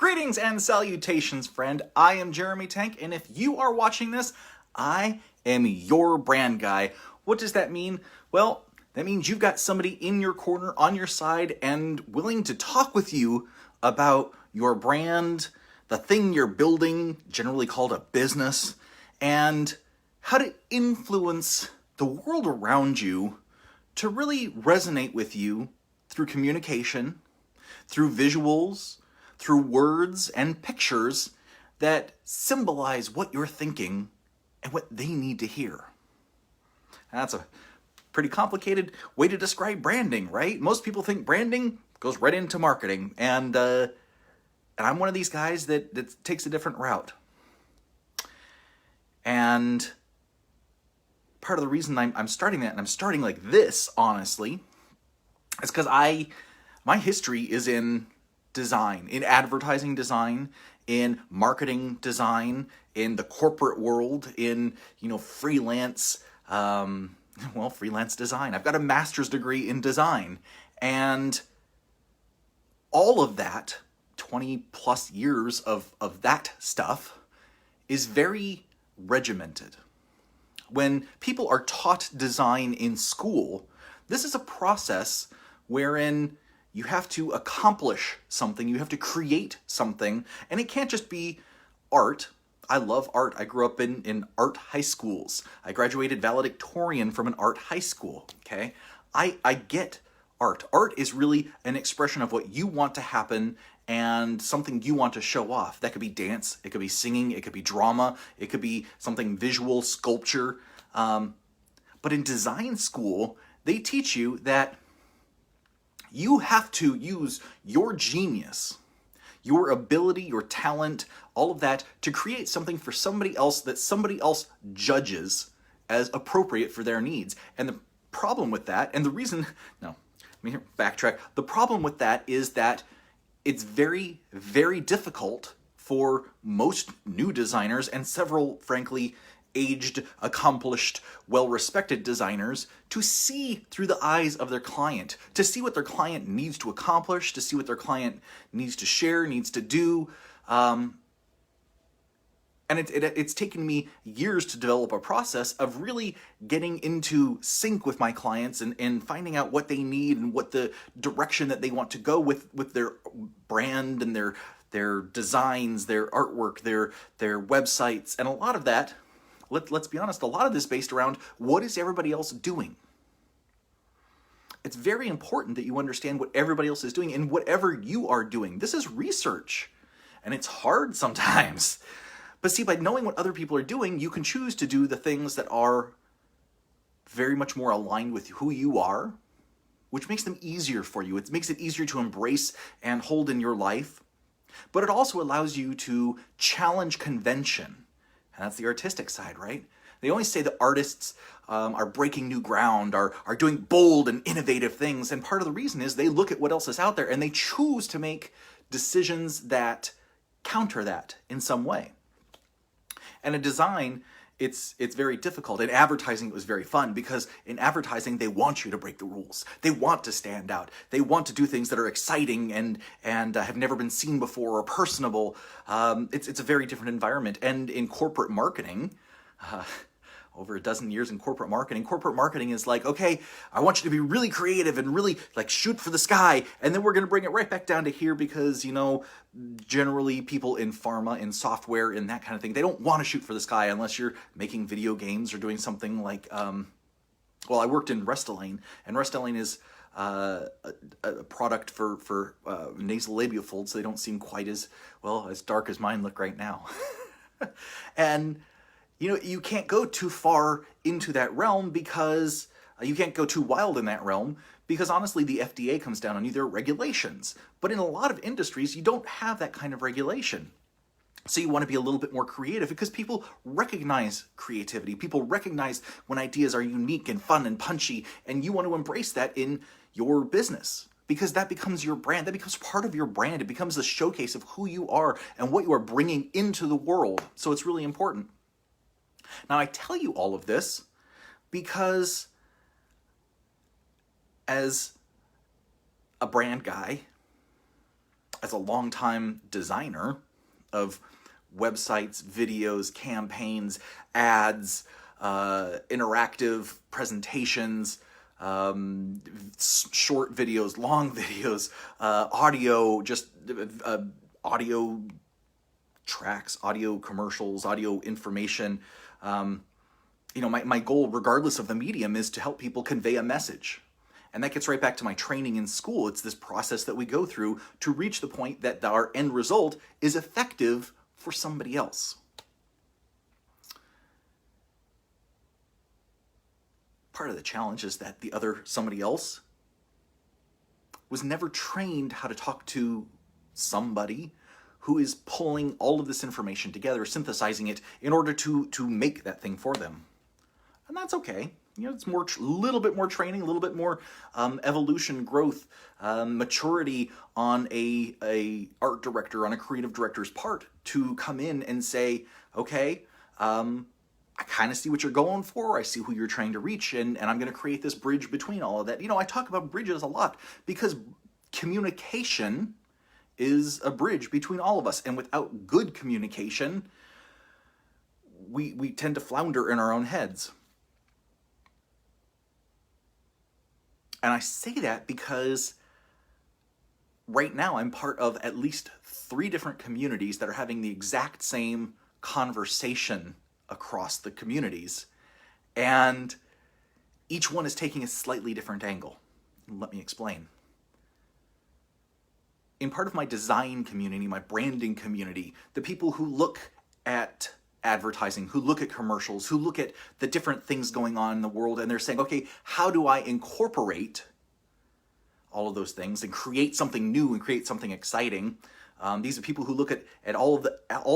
Greetings and salutations, friend. I am Jeremy Tank, and if you are watching this, I am your brand guy. What does that mean? Well, that means you've got somebody in your corner, on your side, and willing to talk with you about your brand, the thing you're building, generally called a business, and how to influence the world around you to really resonate with you through communication, through visuals, through words and pictures that symbolize what you're thinking and what they need to hear. That's a pretty complicated way to describe branding, right? Most people think branding goes right into marketing, and I'm one of these guys that takes a different route. And part of the reason I'm starting that, and I'm starting like this, honestly, is because my history is in design, in advertising design, in marketing design, in the corporate world, in, freelance, freelance design. I've got a master's degree in design, and all of that, 20 plus years of that stuff, is very regimented. When people are taught design in school, this is a process wherein you have to accomplish something, you have to create something, and it can't just be art. I love art. I grew up in art high schools. I graduated valedictorian from an art high school, okay? I get art. Art is really an expression of what you want to happen and something you want to show off. That could be dance, it could be singing, it could be drama, it could be something visual, sculpture. But in design school, they teach you that you have to use your genius, your ability, your talent, all of that to create something for somebody else that somebody else judges as appropriate for their needs. And the problem with that, and the reason, backtrack. The problem with that is that it's very, very difficult for most new designers and several, frankly, aged, accomplished, well-respected designers to see through the eyes of their client, to see what their client needs to accomplish, to see what their client needs to share, needs to do. And it's taken me years to develop a process of really getting into sync with my clients and finding out what they need and what the direction that they want to go with their brand and their designs, their artwork, their websites, and a lot of that. Let's be honest, a lot of this based around what is everybody else doing. It's very important that you understand what everybody else is doing and whatever you are doing. This is research, and it's hard sometimes. But see, by knowing what other people are doing, you can choose to do the things that are very much more aligned with who you are, which makes them easier for you. It makes it easier to embrace and hold in your life. But it also allows you to challenge convention. And that's the artistic side, right? They always say that artists are breaking new ground, are doing bold and innovative things. And part of the reason is they look at what else is out there and they choose to make decisions that counter that in some way. And in design, it's very difficult. In advertising, it was very fun because in advertising, they want you to break the rules. They want to stand out. They want to do things that are exciting and have never been seen before or personable. It's a very different environment. And in corporate marketing, over a dozen years in corporate marketing is like, okay, I want you to be really creative and really like shoot for the sky. And then we're going to bring it right back down to here because, generally people in pharma, in software, in that kind of thing, they don't want to shoot for the sky unless you're making video games or doing something like, I worked in Restylane, and Restylane is a product for nasolabial folds, so they don't seem quite as dark as mine look right now. And you can't go too far into that realm because you can't go too wild in that realm because honestly the FDA comes down on you. There are regulations. But in a lot of industries, you don't have that kind of regulation. So you want to be a little bit more creative because people recognize creativity. People recognize when ideas are unique and fun and punchy, and you want to embrace that in your business because that becomes your brand. That becomes part of your brand. It becomes the showcase of who you are and what you are bringing into the world. So it's really important. Now, I tell you all of this because as a brand guy, as a longtime designer of websites, videos, campaigns, ads, interactive presentations, short videos, long videos, audio, just audio tracks, audio commercials, audio information. My goal, regardless of the medium, is to help people convey a message. And that gets right back to my training in school. It's this process that we go through to reach the point that our end result is effective for somebody else. Part of the challenge is that the other somebody else was never trained how to talk to somebody who is pulling all of this information together, synthesizing it in order to make that thing for them. And that's okay. It's more, little bit more training, a little bit more evolution, growth, maturity on a art director, on a creative director's part to come in and say, okay, I kind of see what you're going for. I see who you're trying to reach, and I'm going to create this bridge between all of that. I talk about bridges a lot because communication is a bridge between all of us, and without good communication, we tend to flounder in our own heads. And I say that because right now I'm part of at least 3 different communities that are having the exact same conversation across the communities. And each one is taking a slightly different angle. Let me explain. In part of my design community, my branding community, the people who look at advertising, who look at commercials, who look at the different things going on in the world, and they're saying, okay, how do I incorporate all of those things and create something new and create something exciting? These are people who look at all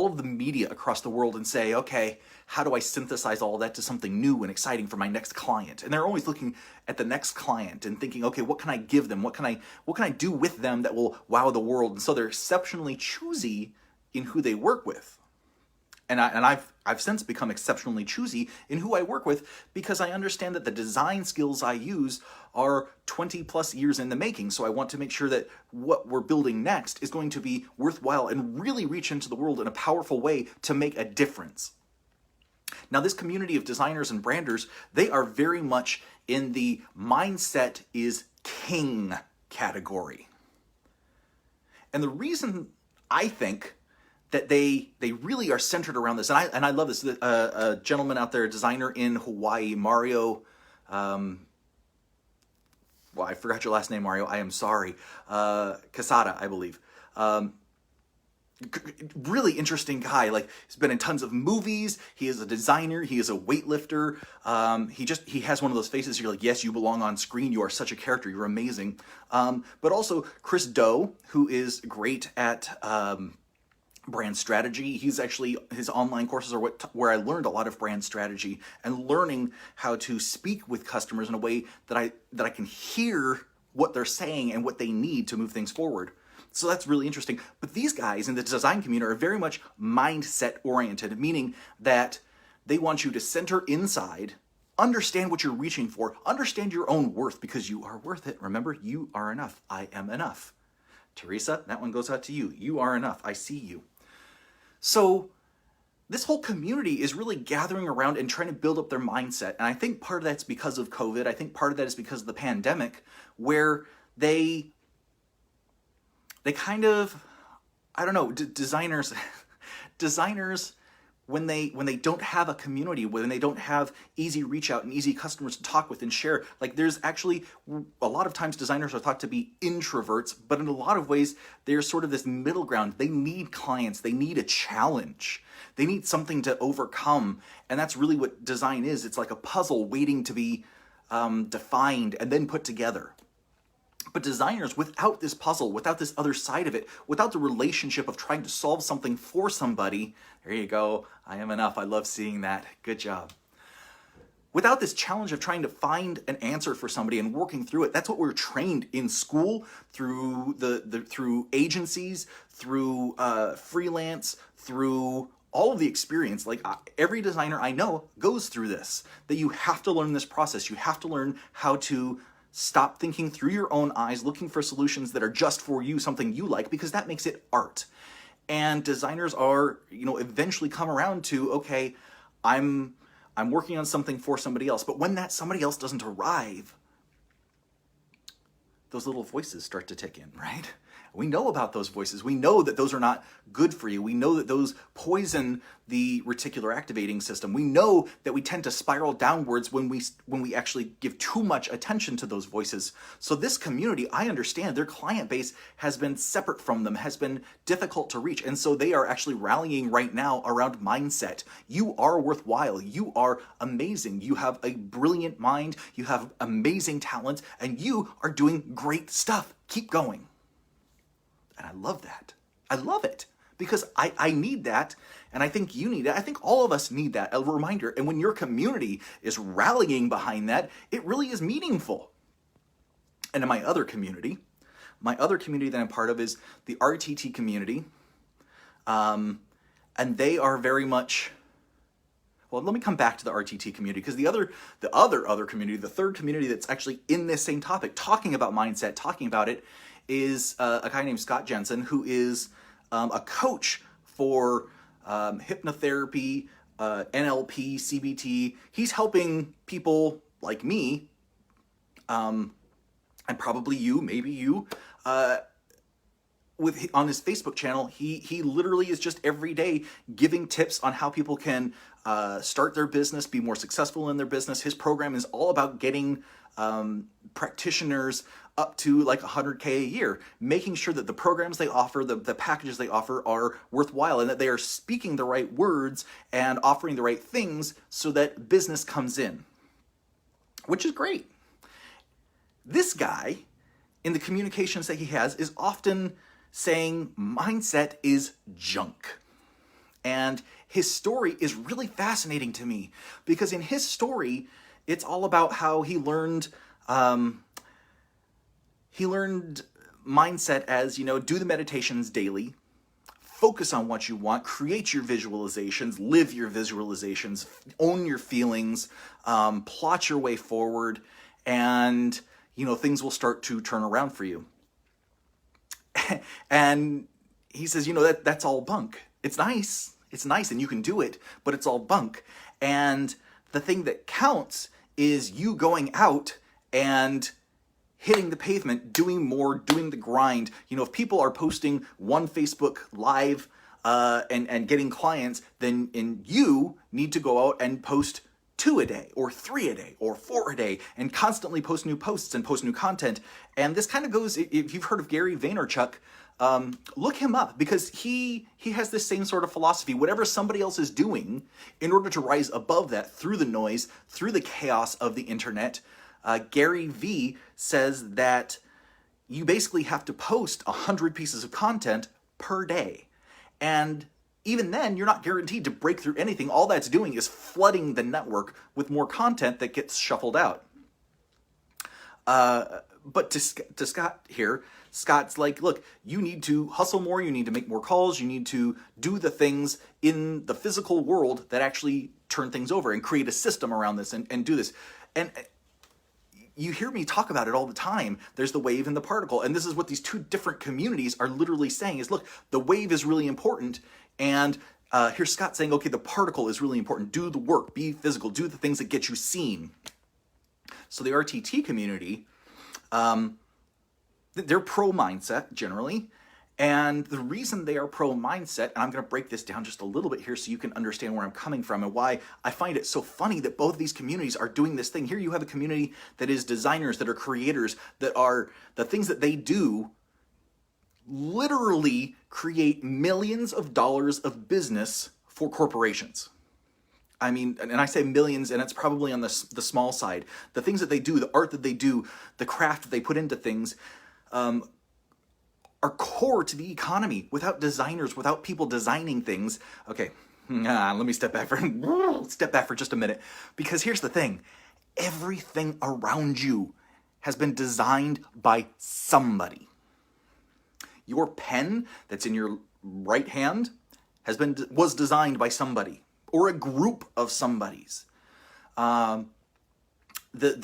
of the media across the world and say, okay, how do I synthesize all of that to something new and exciting for my next client? And they're always looking at the next client and thinking, okay, what can I give them? What can I do with them that will wow the world? And so they're exceptionally choosy in who they work with. And I've since become exceptionally choosy in who I work with because I understand that the design skills I use are 20 plus years in the making. So I want to make sure that what we're building next is going to be worthwhile and really reach into the world in a powerful way to make a difference. Now, this community of designers and branders, they are very much in the mindset is king category. And the reason I think that they really are centered around this, and I love this. A gentleman out there, a designer in Hawaii, Mario. Well, I forgot your last name, Mario. I am sorry. Casada, I believe. Really interesting guy. Like, he's been in tons of movies. He is a designer. He is a weightlifter. He has one of those faces. You're like, yes, you belong on screen. You are such a character. You're amazing. But also Chris Do, who is great at brand strategy. He's actually, his online courses are where I learned a lot of brand strategy and learning how to speak with customers in a way that I can hear what they're saying and what they need to move things forward. So that's really interesting. But these guys in the design community are very much mindset oriented, meaning that they want you to center inside, understand what you're reaching for, understand your own worth because you are worth it. Remember, you are enough. I am enough. Teresa, that one goes out to you. You are enough. I see you. So this whole community is really gathering around and trying to build up their mindset. And I think part of that's because of COVID. I think part of that is because of the pandemic, where they kind of, I don't know, designers, when they don't have a community, when they don't have easy reach out and easy customers to talk with and share, like there's actually, a lot of times designers are thought to be introverts, but in a lot of ways, they're sort of this middle ground. They need clients. They need a challenge. They need something to overcome. And that's really what design is. It's like a puzzle waiting to be defined and then put together. But designers, without this puzzle, without this other side of it, without the relationship of trying to solve something for somebody, there you go, I am enough, I love seeing that, good job. Without this challenge of trying to find an answer for somebody and working through it, that's what we're trained in school, through through agencies, through freelance, through all of the experience. Like every designer I know goes through this, that you have to learn this process, you have to learn how to Stop thinking through your own eyes, looking for solutions that are just for you, something you like, because that makes it art. And designers are, eventually come around to, okay, I'm working on something for somebody else. But when that somebody else doesn't arrive, those little voices start to tick in, right? We know about those voices. We know that those are not good for you. We know that those poison the reticular activating system. We know that we tend to spiral downwards when we actually give too much attention to those voices. So this community, I understand their client base has been separate from them, has been difficult to reach. And so they are actually rallying right now around mindset. You are worthwhile. You are amazing. You have a brilliant mind. You have amazing talent, and you are doing great stuff. Keep going. And I love that. I love it because I need that, and I think you need it. I think all of us need that, a reminder. And when your community is rallying behind that, it really is meaningful. And in my other community that I'm part of is the RTT community. And they are very much, well, let me come back to the RTT community, because the other community, the third community that's actually in this same topic, talking about mindset, talking about it, is a guy named Scott Jensen, who is a coach for hypnotherapy, NLP, CBT. He's helping people like me, and probably you, maybe you, on his Facebook channel. He literally is just every day giving tips on how people can start their business, be more successful in their business. His program is all about getting practitioners up to like $100K a year, making sure that the programs they offer, the packages they offer are worthwhile, and that they are speaking the right words and offering the right things so that business comes in, which is great. This guy, in the communications that he has, is often saying mindset is junk. And his story is really fascinating to me, because in his story, it's all about how he learned mindset as, do the meditations daily, focus on what you want, create your visualizations, live your visualizations, own your feelings, plot your way forward, and, things will start to turn around for you. And he says, that's all bunk. It's nice, and you can do it, but it's all bunk. And the thing that counts is you going out and hitting the pavement, doing more, doing the grind. If people are posting one Facebook Live and getting clients, then you need to go out and post 2 a day, or 3 a day, or 4 a day, and constantly post new posts and post new content. And this kind of goes, if you've heard of Gary Vaynerchuk, look him up, because he has this same sort of philosophy. Whatever somebody else is doing, in order to rise above that, through the noise, through the chaos of the internet, Gary V says that you basically have to post 100 pieces of content per day. And even then, you're not guaranteed to break through anything. All that's doing is flooding the network with more content that gets shuffled out. But to Scott here, Scott's like, look, you need to hustle more, you need to make more calls, you need to do the things in the physical world that actually turn things over and create a system around this and do this. And you hear me talk about it all the time. There's the wave and the particle. And this is what these two different communities are literally saying is, look, the wave is really important. And here's Scott saying, okay, the particle is really important. Do the work, be physical, do the things that get you seen. So the RTT community, they're pro mindset generally. And the reason they are pro mindset, and I'm going to break this down just a little bit here so you can understand where I'm coming from and why I find it so funny that both of these communities are doing this thing. Here you have a community that is designers, that are creators, that are the things that they do literally create millions of dollars of business for corporations. I mean, and I say millions, and it's probably on the small side. The things that they do, the art that they do, the craft that they put into things, are core to the economy. Without designers, without people designing things. Okay, let me step back for just a minute, because here's the thing. Everything around you has been designed by somebody. Your pen that's in your right hand was designed by somebody, or a group of somebody's. The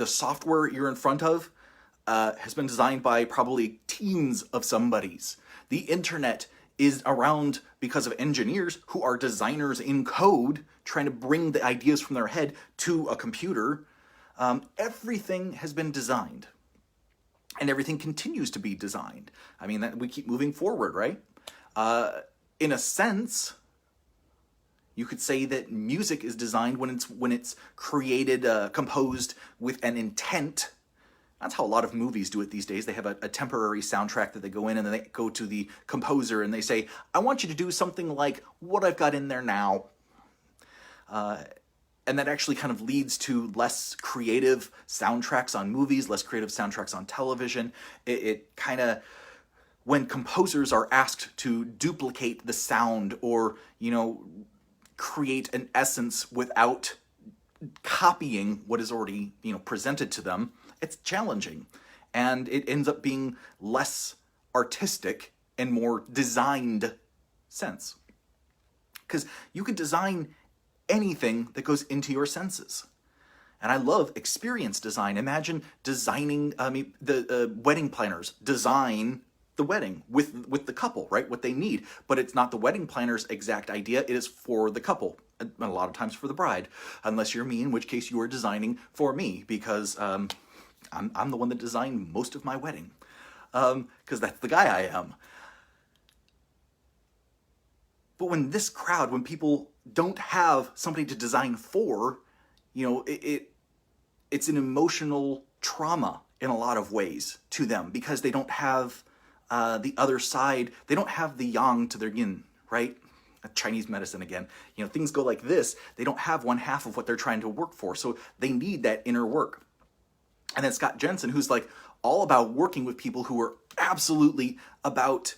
software you're in front of, has been designed by probably teams of somebodies. The internet is around because of engineers who are designers in code trying to bring the ideas from their head to a computer. Everything has been designed, and everything continues to be designed. I mean, that we keep moving forward, right? In a sense, you could say that music is designed when it's created, composed with an intent. That's how a lot of movies do it these days. They have a temporary soundtrack that they go in, and then they go to the composer and they say, I want you to do something like what I've got in there now. And that actually kind of leads to less creative soundtracks on movies, less creative soundtracks on television. It kind of, when composers are asked to duplicate the sound or, create an essence without copying what is already, presented to them, it's challenging. And it ends up being less artistic and more designed sense. Because you can design anything that goes into your senses. And I love experience design. Imagine designing, the wedding planners design the wedding with the couple, right? What they need. But it's not the wedding planner's exact idea. It is for the couple. And a lot of times for the bride. Unless you're me, in which case you are designing for me. Because I'm the one that designed most of my wedding. Because that's the guy I am. But when people don't have somebody to design for, it's an emotional trauma in a lot of ways to them, because they don't have the other side. They don't have the yang to their yin, right? Chinese medicine again. Things go like this. They don't have one half of what they're trying to work for. So they need that inner work. And then Scott Jensen, who's like all about working with people who are absolutely about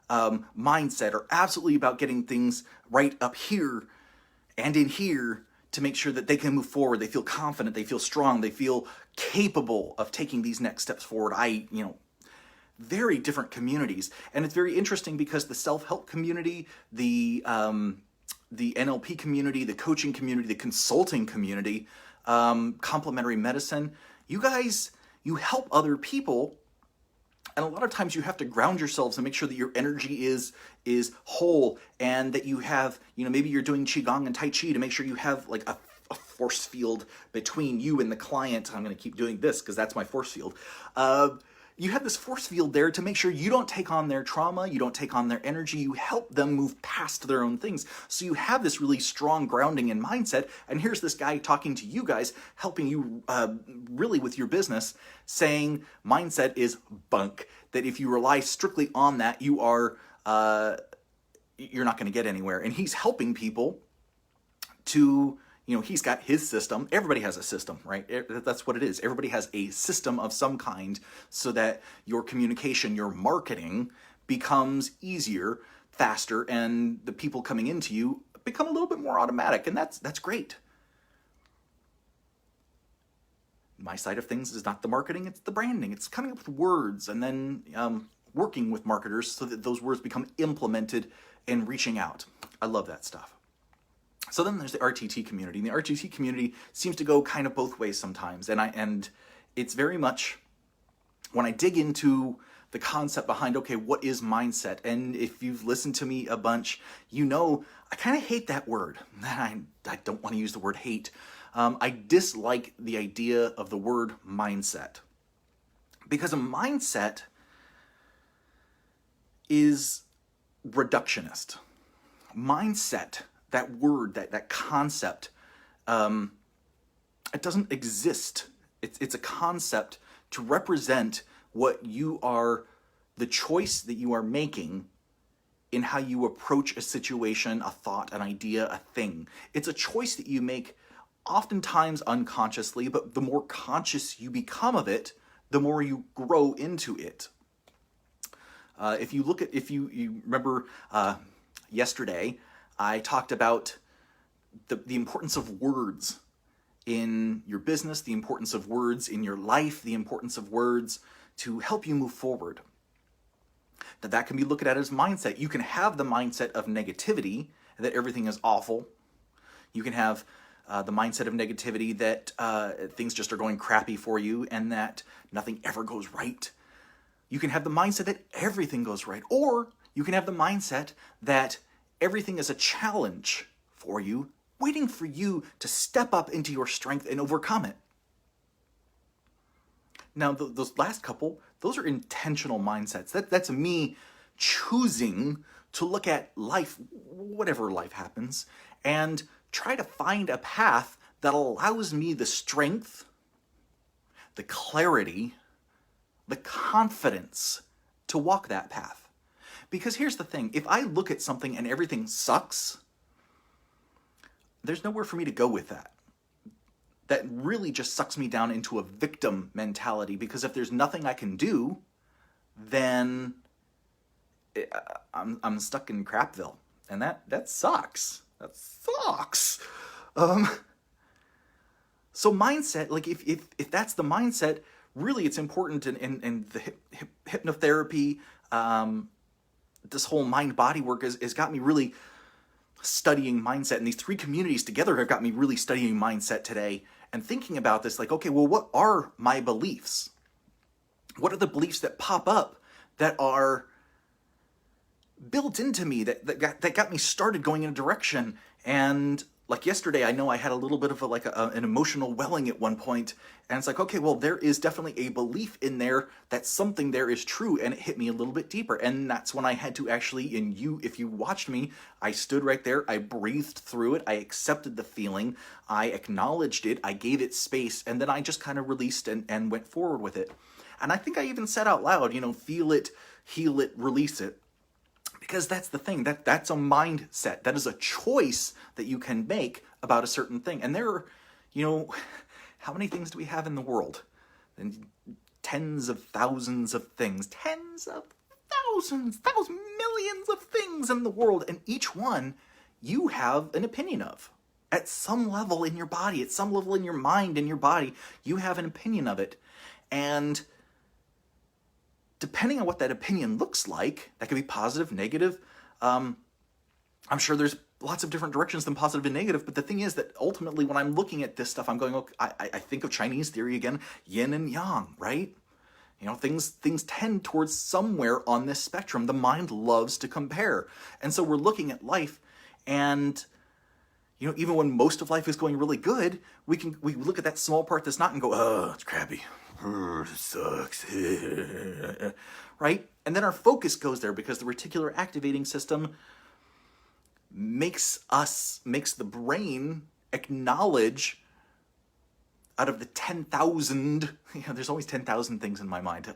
mindset, or absolutely about getting things right up here and in here to make sure that they can move forward. They feel confident, they feel strong, they feel capable of taking these next steps forward. Very different communities. And it's very interesting because the self-help community, the NLP community, the coaching community, the consulting community, complementary medicine, you guys, you help other people. And a lot of times you have to ground yourselves and make sure that your energy is whole, and that you have, maybe you're doing Qigong and Tai Chi to make sure you have like a force field between you and the client. I'm going to keep doing this because that's my force field. You have this force field there to make sure you don't take on their trauma, you don't take on their energy, you help them move past their own things. So you have this really strong grounding in mindset, and here's this guy talking to you guys, helping you really with your business, saying mindset is bunk, that if you rely strictly on that, you're not going to get anywhere. And he's helping people to, he's got his system. Everybody has a system, right? That's what it is. Everybody has a system of some kind, so that your communication, your marketing becomes easier, faster, and the people coming into you become a little bit more automatic. And that's great. My side of things is not the marketing, it's the branding. It's coming up with words and then working with marketers so that those words become implemented and reaching out. I love that stuff. So then there's the RTT community, and the RTT community seems to go kind of both ways sometimes. And it's very much, when I dig into the concept behind, okay, what is mindset? And if you've listened to me a bunch, I kind of hate that word. I don't want to use the word hate. I dislike the idea of the word mindset, because a mindset is reductionist. Mindset, that word, that concept, it doesn't exist. It's a concept to represent what you are, the choice that you are making in how you approach a situation, a thought, an idea, a thing. It's a choice that you make oftentimes unconsciously, but the more conscious you become of it, the more you grow into it. If you remember yesterday, I talked about the importance of words in your business, the importance of words in your life, the importance of words to help you move forward. That can be looked at as mindset. You can have the mindset of negativity, that everything is awful. You can have the mindset of negativity that things just are going crappy for you and that nothing ever goes right. You can have the mindset that everything goes right, or you can have the mindset that everything is a challenge for you, waiting for you to step up into your strength and overcome it. Now, those last couple, those are intentional mindsets. That's me choosing to look at life, whatever life happens, and try to find a path that allows me the strength, the clarity, the confidence to walk that path. Because here's the thing, if I look at something and everything sucks, there's nowhere for me to go with that. That really just sucks me down into a victim mentality, because if there's nothing I can do, then I'm stuck in Crapville, and that sucks. That sucks. So mindset, like if that's the mindset, really it's important in the hypnotherapy, this whole mind-body work has got me really studying mindset, and these three communities together have got me really studying mindset today and thinking about this, like, okay, well, what are my beliefs? What are the beliefs that pop up that are built into me that got me started going in a direction? And like yesterday, I know I had a little bit of an emotional welling at one point, and it's like, okay, well, there is definitely a belief in there that something there is true, and it hit me a little bit deeper. And that's when I had to actually, if you watched me, I stood right there, I breathed through it, I accepted the feeling, I acknowledged it, I gave it space, and then I just kind of released and went forward with it. And I think I even said out loud, feel it, heal it, release it. Because that's the thing, that's a mindset. That is a choice that you can make about a certain thing. And there are, how many things do we have in the world? And tens of thousands of things, thousands, millions of things in the world. And each one you have an opinion of. At some level in your body, at some level in your mind, in your body, you have an opinion of it. And depending on what that opinion looks like, that could be positive, negative. I'm sure there's lots of different directions than positive and negative, but the thing is that ultimately when I'm looking at this stuff, I'm going, okay, I think of Chinese theory again, yin and yang, right? Things tend towards somewhere on this spectrum. The mind loves to compare. And so we're looking at life, and even when most of life is going really good, we look at that small part that's not and go, oh, it's crappy. It sucks. Right? And then our focus goes there because the reticular activating system makes the brain acknowledge out of the 10,000, there's always 10,000 things in my mind.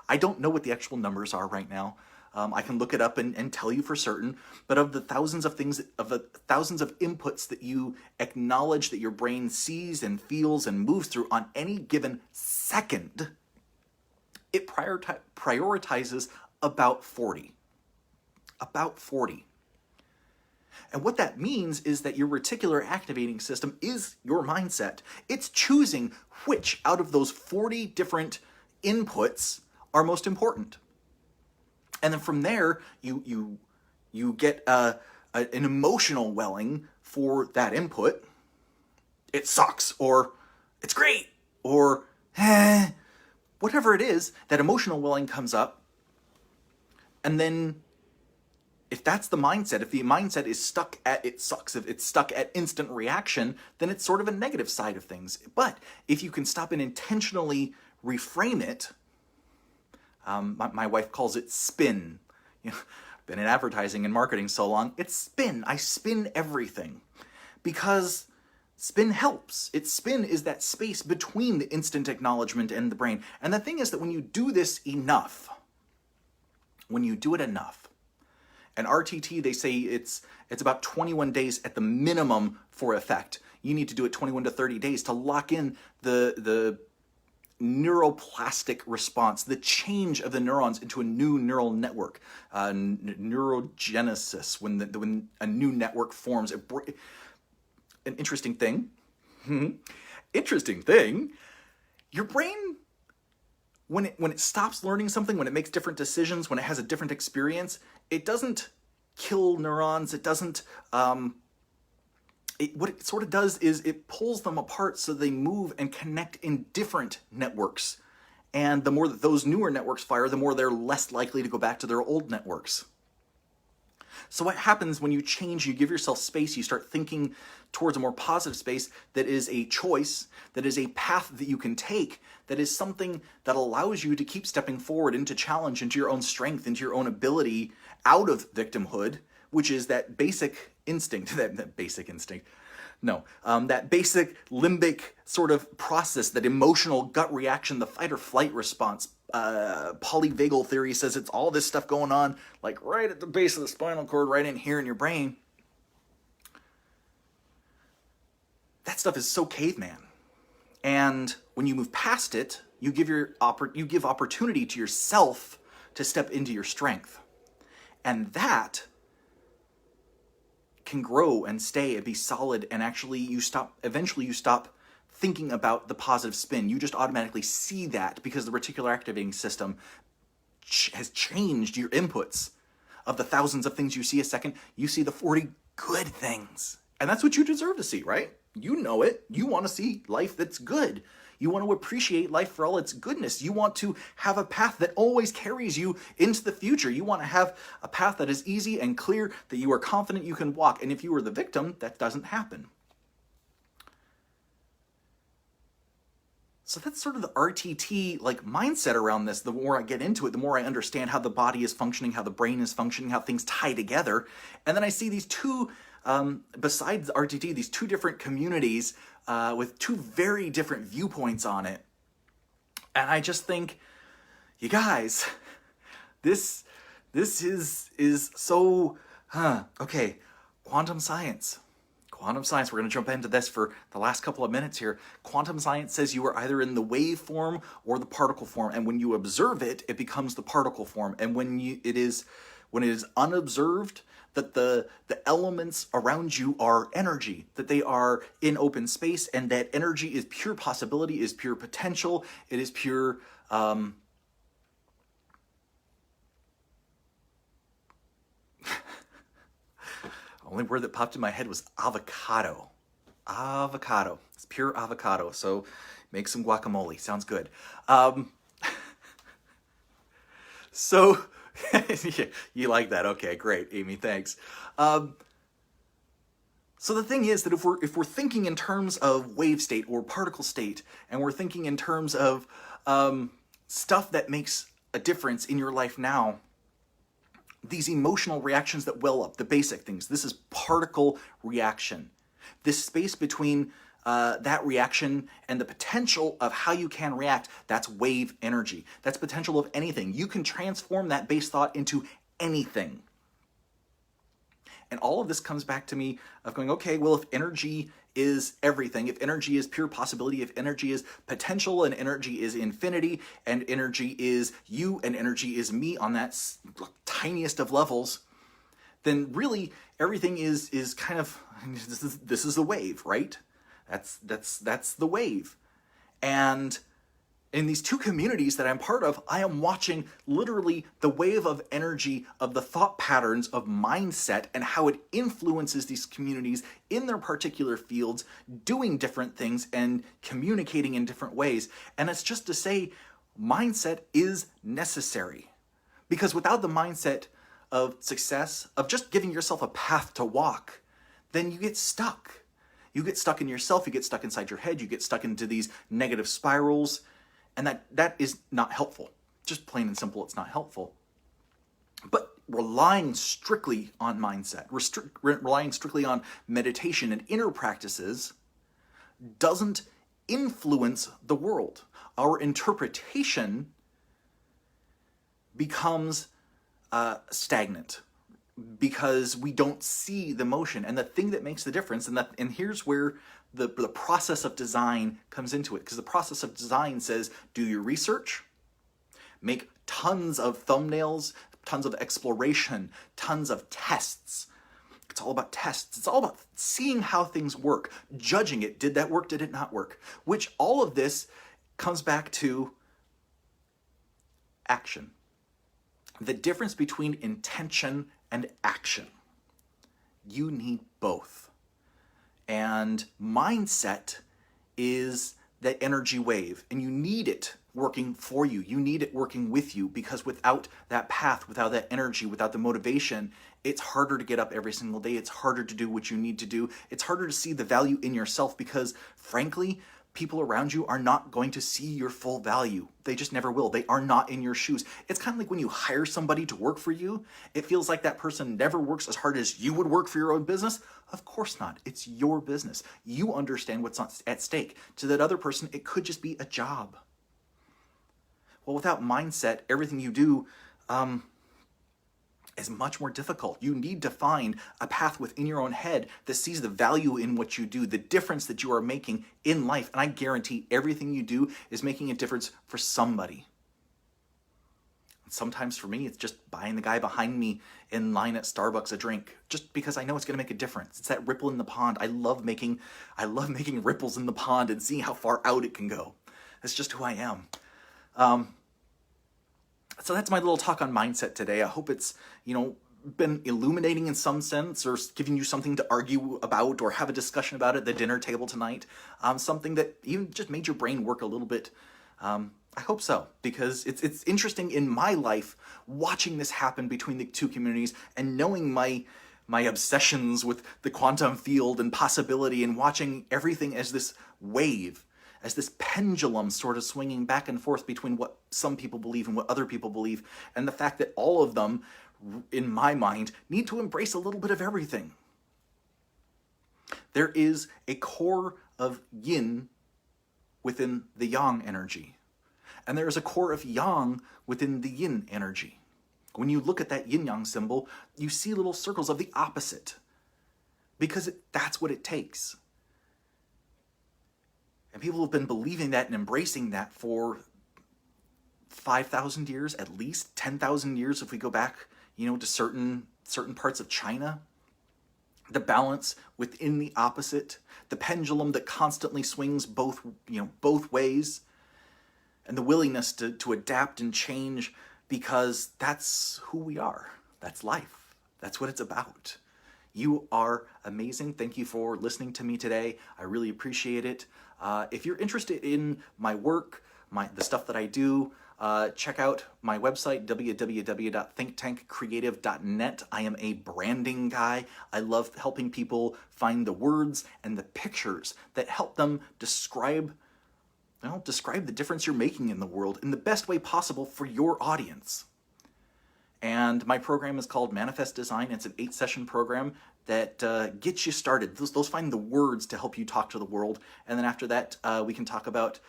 I don't know what the actual numbers are right now. I can look it up and tell you for certain, but of the thousands of things, of the thousands of inputs that you acknowledge that your brain sees and feels and moves through on any given second, it prioritizes about 40. About 40. And what that means is that your reticular activating system is your mindset. It's choosing which out of those 40 different inputs are most important. And then from there, you get an emotional welling for that input. It sucks, or it's great, or whatever it is, that emotional welling comes up. And then if that's the mindset, if the mindset is stuck at it sucks, if it's stuck at instant reaction, then it's sort of a negative side of things. But if you can stop and intentionally reframe it, my wife calls it spin. Been in advertising and marketing so long, it's spin. I spin everything because spin helps. Spin is that space between the instant acknowledgement and the brain. And the thing is that when you do this enough, when you do it enough, and RTT, they say it's about 21 days at the minimum for effect. You need to do it 21 to 30 days to lock in the neuroplastic response, the change of the neurons into a new neural network, neurogenesis, when a new network forms. An interesting thing, your brain, when it stops learning something, when it makes different decisions, when it has a different experience, it doesn't kill neurons, it doesn't what it sort of does is it pulls them apart so they move and connect in different networks. And the more that those newer networks fire, the more they're less likely to go back to their old networks. So what happens when you change, you give yourself space, you start thinking towards a more positive space that is a choice, that is a path that you can take, that is something that allows you to keep stepping forward into challenge, into your own strength, into your own ability, out of victimhood, which is that basic instinct, that basic limbic sort of process, that emotional gut reaction, the fight or flight response. Polyvagal theory says it's all this stuff going on, like right at the base of the spinal cord, right in here in your brain. That stuff is so caveman. And when you move past it, you give opportunity to yourself to step into your strength. And that can grow and stay and be solid, and actually eventually you stop thinking about the positive spin. You just automatically see that because the reticular activating system has changed your inputs. Of the thousands of things you see a second, you see the 40 good things. And that's what you deserve to see, right? You know it. You want to see life that's good. You want to appreciate life for all its goodness. You want to have a path that always carries you into the future. You want to have a path that is easy and clear, that you are confident you can walk. And if you are the victim, that doesn't happen. So that's sort of the RTT mindset around this. The more I get into it, the more I understand how the body is functioning, how the brain is functioning, how things tie together. And then I see these two, besides RTT, these two different communities with two very different viewpoints on it. And I just think, you guys, this is so, okay, quantum science. Quantum science, we're going to jump into this for the last couple of minutes here. Quantum science says you are either in the wave form or the particle form, and when you observe it, it becomes the particle form. And when it is unobserved, that the elements around you are energy, that they are in open space, and that energy is pure possibility, is pure potential, it is pure only word that popped in my head was avocado. Avocado. It's pure avocado. So make some guacamole. Sounds good. So you like that? Okay, great, Amy. Thanks. So the thing is that if we're thinking in terms of wave state or particle state, and we're thinking in terms of stuff that makes a difference in your life now, these emotional reactions that well up, the basic things, this is particle reaction. This space between that reaction and the potential of how you can react, that's wave energy. That's potential of anything. You can transform that base thought into anything. And all of this comes back to me of going, okay, well, if energy is everything, if energy is pure possibility, if energy is potential, and energy is infinity, and energy is you, and energy is me on that tiniest of levels, then really everything is kind of, this is the wave, right? That's the wave. And in these two communities that I'm part of, I am watching literally the wave of energy of the thought patterns of mindset and how it influences these communities in their particular fields, doing different things and communicating in different ways. And it's just to say, mindset is necessary. Because without the mindset of success, of just giving yourself a path to walk, then you get stuck. You get stuck in yourself, you get stuck inside your head, you get stuck into these negative spirals. And that is not helpful. Just plain and simple, it's not helpful. But relying strictly on mindset, relying strictly on meditation and inner practices doesn't influence the world. Our interpretation becomes stagnant because we don't see the motion. And the thing that makes the difference, and here's where the process of design comes into it, because the process of design says, do your research, make tons of thumbnails, tons of exploration, tons of tests. It's all about tests. It's all about seeing how things work, judging it. Did that work? Did it not work? Which all of this comes back to action. The difference between intention and action. You need both. And mindset is that energy wave, and you need it working for you. You need it working with you, because without that path, without that energy, without the motivation, it's harder to get up every single day. It's harder to do what you need to do. It's harder to see the value in yourself, because frankly, people around you are not going to see your full value. They just never will. They are not in your shoes. It's kind of like when you hire somebody to work for you, it feels like that person never works as hard as you would work for your own business. Of course not. It's your business. You understand what's at stake. To that other person, it could just be a job. Well, without mindset, everything you do is much more difficult. You need to find a path within your own head that sees the value in what you do, the difference that you are making in life. And I guarantee everything you do is making a difference for somebody. And sometimes for me, it's just buying the guy behind me in line at Starbucks a drink, just because I know it's going to make a difference. It's that ripple in the pond. I love making ripples in the pond and seeing how far out it can go. That's just who I am. So that's my little talk on mindset today. I hope it's, been illuminating in some sense, or giving you something to argue about or have a discussion about at the dinner table tonight. Something that even just made your brain work a little bit. I hope so, because it's interesting in my life watching this happen between the two communities and knowing my obsessions with the quantum field and possibility, and watching everything as this wave, as this pendulum sort of swinging back and forth between what some people believe and what other people believe, and the fact that all of them, in my mind, need to embrace a little bit of everything. There is a core of yin within the yang energy, and there is a core of yang within the yin energy. When you look at that yin-yang symbol, you see little circles of the opposite, because that's what it takes. And people have been believing that and embracing that for 5,000 years, at least 10,000 years if we go back, to certain parts of China. The balance within the opposite, the pendulum that constantly swings both ways, and the willingness to adapt and change, because that's who we are. That's life. That's what it's about. You are amazing. Thank you for listening to me today. I really appreciate it. If you're interested in my work, the stuff that I do, check out my website, www.thinktankcreative.net. I am a branding guy. I love helping people find the words and the pictures that help them describe the difference you're making in the world in the best way possible for your audience. And my program is called Manifest Design. It's an 8-session program that gets you started. Those find the words to help you talk to the world. And then after that, we can talk about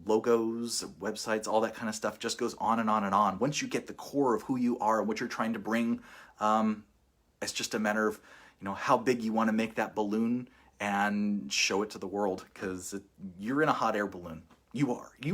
logos, websites, all that kind of stuff. Just goes on and on and on. Once you get the core of who you are and what you're trying to bring, it's just a matter of how big you want to make that balloon and show it to the world, because you're in a hot air balloon. You are in